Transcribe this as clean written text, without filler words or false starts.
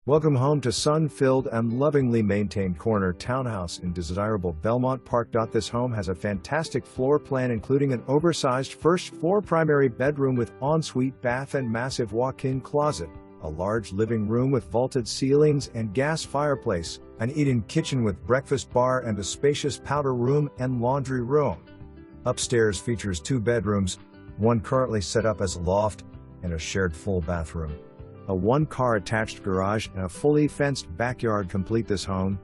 Welcome home to sun-filled and lovingly maintained corner townhouse in desirable Belmont Park.This home has a fantastic floor plan including an oversized first-floor primary bedroom with ensuite bath and massive walk-in closet, a large living room with vaulted ceilings and gas fireplace, an eat-in kitchen with breakfast bar and a spacious powder room and laundry room. Upstairs features 2 bedrooms, one currently set up as a loft, and a shared full bathroom. A 1-car attached garage and a fully fenced backyard complete this home.